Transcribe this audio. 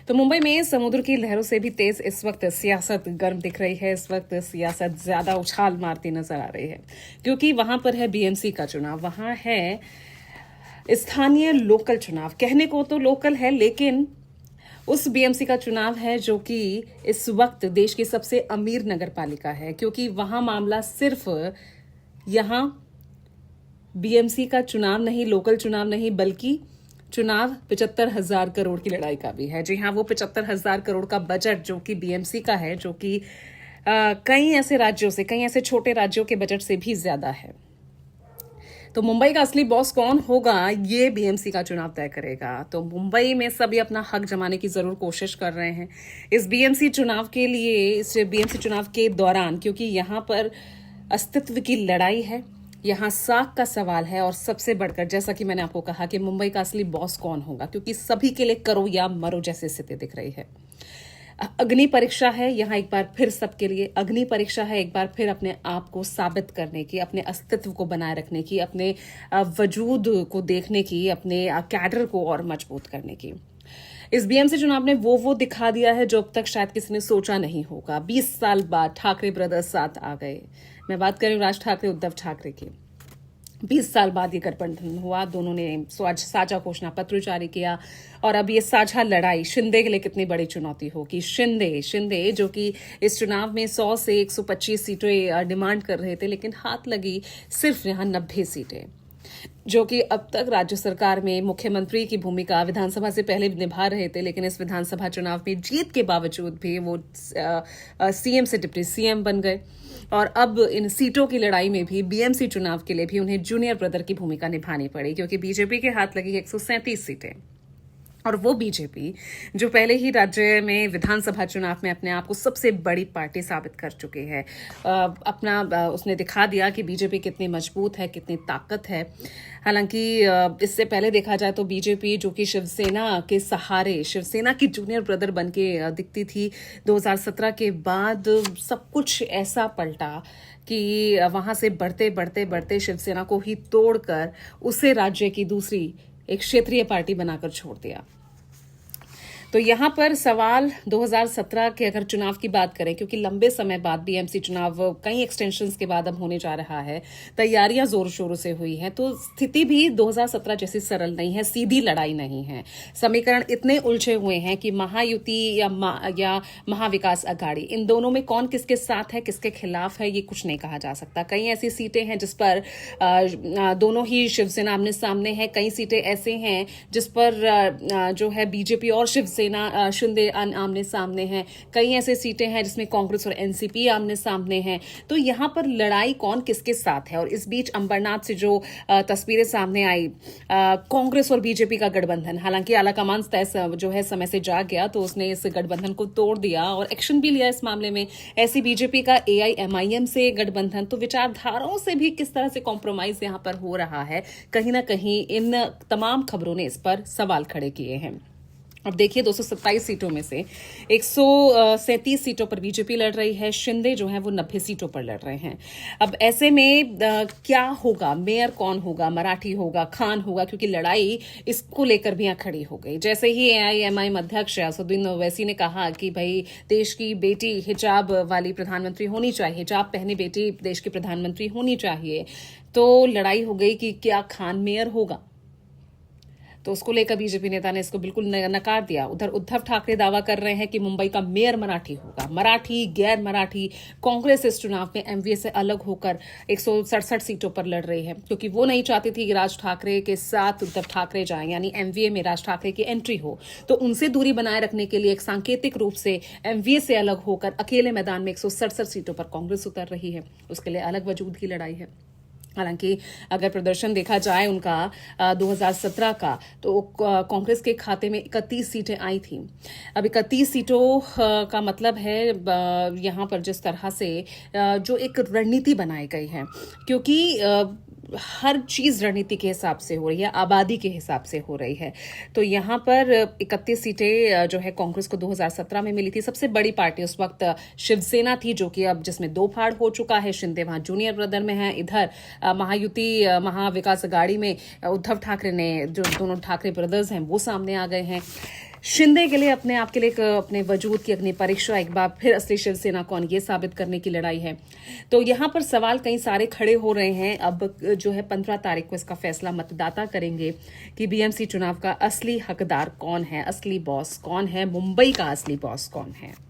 तो मुंबई में समुद्र की लहरों से भी तेज इस वक्त सियासत गर्म दिख रही है। इस वक्त सियासत ज्यादा उछाल मारती नजर आ रही है क्योंकि वहां पर है बीएमसी का चुनाव, वहां है स्थानीय लोकल चुनाव। कहने को तो लोकल है लेकिन उस बीएमसी का चुनाव है जो कि इस वक्त देश की सबसे अमीर नगर पालिका है, क्योंकि वहां मामला सिर्फ यहां बीएमसी का चुनाव नहीं, लोकल चुनाव नहीं, बल्कि चुनाव 75,000 करोड़ की लड़ाई का भी है। जी हाँ, वो 75,000 करोड़ का बजट जो कि बीएमसी का है, जो कि कई ऐसे राज्यों से, कई ऐसे छोटे राज्यों के बजट से भी ज्यादा है। तो मुंबई का असली बॉस कौन होगा, ये बीएमसी का चुनाव तय करेगा। तो मुंबई में सभी अपना हक जमाने की जरूर कोशिश कर रहे हैं इस बीएमसी चुनाव के लिए, इस बीएमसी चुनाव के दौरान, क्योंकि यहाँ पर अस्तित्व की लड़ाई है, यहाँ साख का सवाल है। और सबसे बढ़कर, जैसा कि मैंने आपको कहा कि मुंबई का असली बॉस कौन होगा, क्योंकि सभी के लिए करो या मरो जैसी स्थिति दिख रही है। अग्नि परीक्षा है यहाँ एक बार फिर सबके लिए। अग्नि परीक्षा है एक बार फिर अपने आप को साबित करने की, अपने अस्तित्व को बनाए रखने की, अपने वजूद को देखने की, अपने कैडर को और मजबूत करने की। इस बीएमसी चुनाव ने वो दिखा दिया है जो अब तक शायद किसी ने सोचा नहीं होगा। 20 साल बाद ठाकरे ब्रदर्स साथ आ गए। मैं बात कर रही हूँ राज ठाकरे, उद्धव ठाकरे की। 20 साल बाद ये गठबंधन हुआ, दोनों ने साझा घोषणा पत्र जारी किया और अब ये साझा लड़ाई शिंदे के लिए कितनी बड़ी चुनौती होगी। शिंदे जो कि इस चुनाव में 100 से 125 सीटें डिमांड कर रहे थे, लेकिन हाथ लगी सिर्फ यहाँ 90 सीटें, जो कि अब तक राज्य सरकार में मुख्यमंत्री की भूमिका विधानसभा से पहले निभा रहे थे, लेकिन इस विधानसभा चुनाव में जीत के बावजूद भी वो सीएम से डिप्टी सीएम बन गए। और अब इन सीटों की लड़ाई में भी बीएमसी चुनाव के लिए भी उन्हें जूनियर ब्रदर की भूमिका निभानी पड़ी, क्योंकि बीजेपी के हाथ लगी 137 सीटें। और वो बीजेपी जो पहले ही राज्य में विधानसभा चुनाव में अपने आप को सबसे बड़ी पार्टी साबित कर चुकी है, उसने दिखा दिया कि बीजेपी कितनी मजबूत है, कितनी ताकत है। हालांकि इससे पहले देखा जाए तो बीजेपी जो कि शिवसेना के सहारे, शिवसेना की जूनियर ब्रदर बन के दिखती थी, 2017 के बाद सब कुछ ऐसा पलटा कि वहां से बढ़ते शिवसेना को ही तोड़कर उसे राज्य की दूसरी एक क्षेत्रीय पार्टी बनाकर छोड़ दिया। तो यहां पर सवाल 2017 के अगर चुनाव की बात करें, क्योंकि लंबे समय बाद बीएमसी चुनाव कई एक्सटेंशंस के बाद अब होने जा रहा है, तैयारियां जोर शोरों से हुई हैं, तो स्थिति भी 2017 जैसी सरल नहीं है, सीधी लड़ाई नहीं है। समीकरण इतने उलझे हुए हैं कि महायुति या महाविकास अघाड़ी, इन दोनों में कौन किसके साथ है, किसके खिलाफ है, ये कुछ नहीं कहा जा सकता। कई ऐसी सीटें हैं जिस पर दोनों ही शिवसेना आमने सामने है, कई सीटें ऐसे हैं जिस पर जो है बीजेपी और शिवसेना शिंदे आमने सामने हैं, कई ऐसे सीटें हैं जिसमें कांग्रेस और एनसीपी आमने सामने हैं। तो यहां पर लड़ाई कौन किसके साथ है। और इस बीच अंबरनाथ से जो तस्वीरें सामने आई, कांग्रेस और बीजेपी का गठबंधन, हालांकि आलाकमान जो है समय से जाग गया, तो उसने इस गठबंधन को तोड़ दिया और एक्शन भी लिया इस मामले में। ऐसी बीजेपी का AIMIM से गठबंधन, तो विचारधाराओं से भी किस तरह से कॉम्प्रोमाइज यहां पर हो रहा है, कहीं ना कहीं इन तमाम खबरों ने इस पर सवाल खड़े किए हैं। अब देखिए, 227 सीटों में से 137 सीटों पर बीजेपी लड़ रही है, शिंदे जो है वो 90 सीटों पर लड़ रहे हैं। अब ऐसे में क्या होगा, मेयर कौन होगा, मराठी होगा, खान होगा, क्योंकि लड़ाई इसको लेकर भी यहाँ खड़ी हो गई। जैसे ही AIMIM अध्यक्ष असदुद्दीन ओवैसी ने कहा कि भाई देश की बेटी हिजाब वाली प्रधानमंत्री होनी चाहिए, हिजाब पहने बेटी देश की प्रधानमंत्री होनी चाहिए, तो लड़ाई हो गई कि क्या खान मेयर होगा। तो उसको लेकर बीजेपी नेता ने इसको बिल्कुल नकार दिया। उधर उद्धव ठाकरे दावा कर रहे हैं कि मुंबई का मेयर मराठी होगा। मराठी, गैर मराठी, कांग्रेस इस चुनाव में एमवीए से अलग होकर 167 सीटों पर लड़ रही है, क्योंकि वो नहीं चाहती थी कि राज ठाकरे के साथ उद्धव ठाकरे जाएं, यानी एमवीए में राज ठाकरे की एंट्री हो। तो उनसे दूरी बनाए रखने के लिए एक सांकेतिक रूप से एमवीए से अलग होकर अकेले मैदान में 167 सीटों पर कांग्रेस उतर रही है। उसके लिए अलग वजूद की लड़ाई है। हालांकि अगर प्रदर्शन देखा जाए उनका 2017 का, तो कांग्रेस के खाते में 31 सीटें आई थी। अब 31 सीटों का मतलब है यहाँ पर जिस तरह से जो एक रणनीति बनाई गई है, क्योंकि हर चीज रणनीति के हिसाब से हो रही है, आबादी के हिसाब से हो रही है। तो यहाँ पर 31 सीटें जो है कांग्रेस को 2017 में मिली थी। सबसे बड़ी पार्टी उस वक्त शिवसेना थी, जो कि अब जिसमें दो फाड़ हो चुका है। शिंदे वहां जूनियर ब्रदर में है, इधर महायुति महाविकास अघाड़ी में उद्धव ठाकरे ने, जो दोनों ठाकरे ब्रदर्स हैं, वो सामने आ गए हैं। शिंदे के लिए अपने आप के लिए अपने वजूद की अग्नि परीक्षा, एक बार फिर असली शिवसेना कौन, ये साबित करने की लड़ाई है। तो यहाँ पर सवाल कई सारे खड़े हो रहे हैं। अब जो है 15 तारीख को इसका फैसला मतदाता करेंगे कि बीएमसी चुनाव का असली हकदार कौन है, असली बॉस कौन है, मुंबई का असली बॉस कौन है।